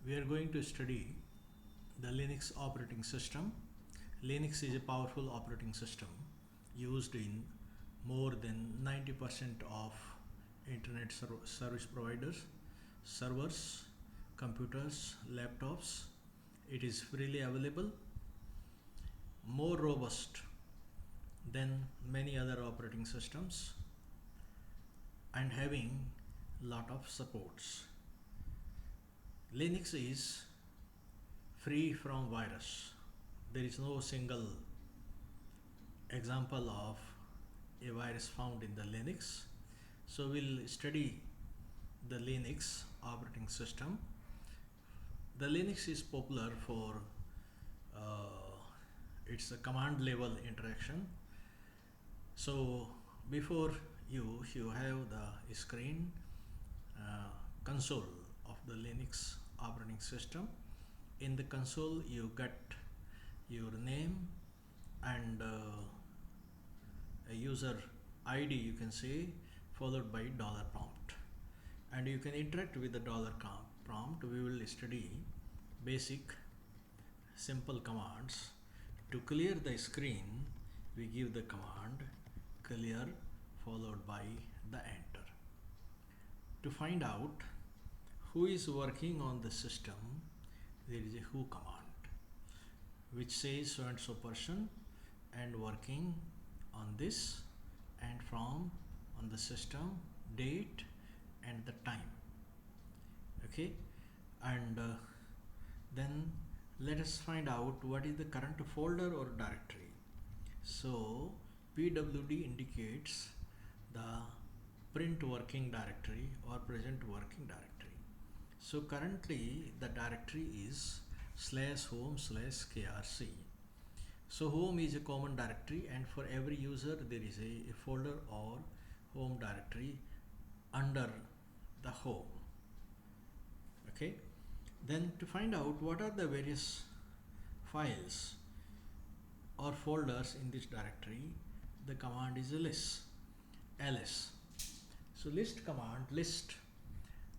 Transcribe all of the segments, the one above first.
We are going to study the Linux operating system. Linux is a powerful operating system used in more than 90% of internet service providers, servers, computers, laptops. It is freely available, more robust than many other operating systems, and having lot of supports. Linux is free from virus. There is no single example of a virus found in the Linux. So we'll study the Linux operating system. The Linux is popular for its command level interaction. So before you have the screen console of the Linux operating system. In the console you get your name and a user ID, you can say, followed by $prompt, and you can interact with the $prompt. We will study basic simple commands. To clear the screen, we give the command clear followed by the enter. To find out who is working on the system, there is a who command which says so and so person and working on this and from on the system, date and the time. Okay, and then let us find out what is the current folder or directory. So pwd indicates the print working directory or present working directory. So currently the directory is /home/krc. So home is a common directory, and for every user there is a folder or home directory under the home. Okay, then to find out what are the various files or folders in this directory, the command is ls. So list command list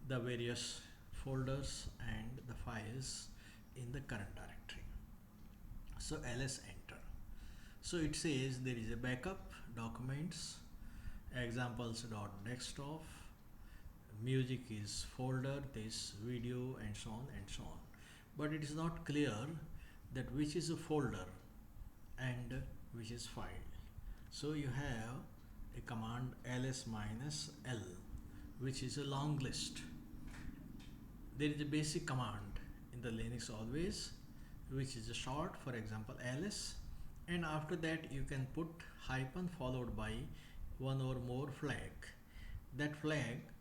the various folders and the files in the current directory. So ls enter. So it says there is a backup, documents, examples.desktop, music is folder, this video, and so on and so on. But it is not clear that which is a folder and which is file. So you have a command ls-l, which is a long list. There is a basic command in the Linux always, which is a short, for example ls, and after that you can put hyphen followed by one or more flag. That flag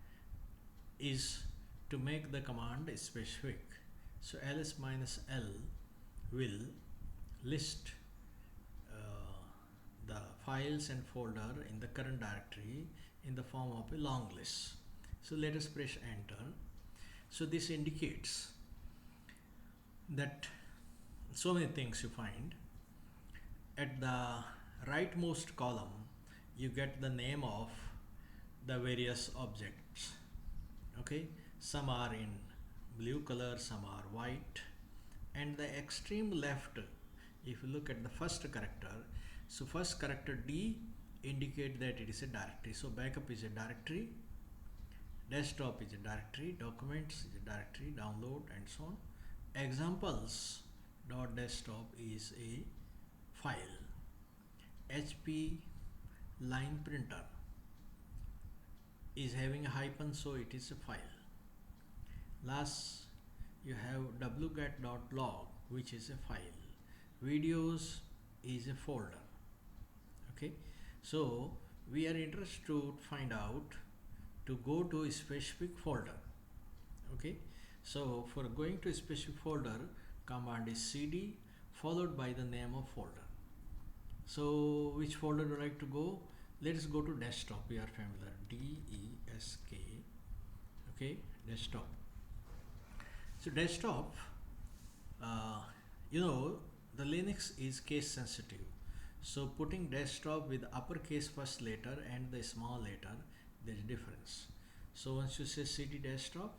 is to make the command specific. So ls-l will list the files and folder in the current directory in the form of a long list. So let us press enter. So this indicates that so many things you find. At the rightmost column you get the name of the various objects. Okay, some are in blue color, some are white, and the extreme left, if you look at the first character, so first character D indicate that it is a directory. So backup is a directory, desktop is a directory, documents is a directory, download and so on. Examples.desktop is a file. HP line printer is having a hyphen, so it is a file. Last you have wget.log, which is a file. Videos is a folder. Okay, so we are interested to find out to go to a specific folder. Okay, so for going to a specific folder, command is cd followed by the name of folder. So which folder would you like to go? Let us go to desktop. We are familiar, DESK. Okay, desktop. So desktop, you know, the Linux is case sensitive. So putting desktop with uppercase first letter and the small letter, there is difference. So once you say cd desktop,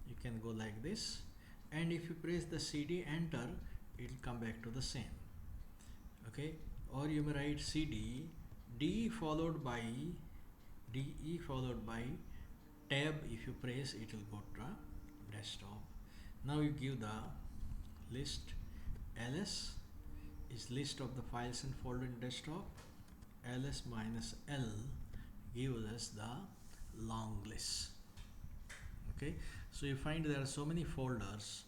you can go like this. and if you press the cd enter, it will come back to the same. Okay, or you may write cd d followed by de followed by tab. If you press, it will go to the desktop. Now you give the list. ls is list of the files and folder in desktop. ls minus l gives us the long list. Okay, so you find there are so many folders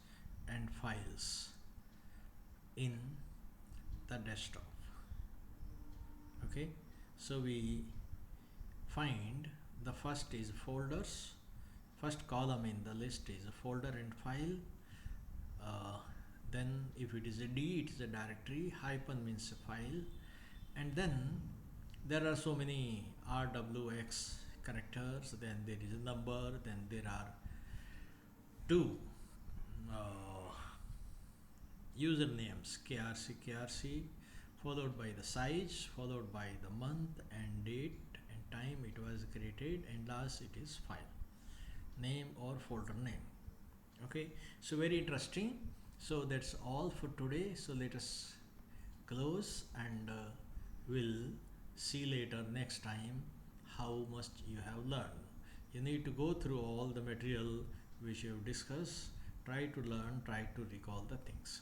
and files in the desktop. Okay, so we find the first is folders. First column in the list is a folder and file. Then if it is a D, it is a directory. Hyphen means a file. And then there are so many RWX characters. Then there is a number. Then there are two usernames, krc, followed by the size, followed by the month and date and time it was created, and last it is file name or folder name. Okay, so very interesting. So that's all for today. So let us close, and we'll see later next time how much you have learned. You need to go through all the material which you have discussed. Try to learn, try to recall the things.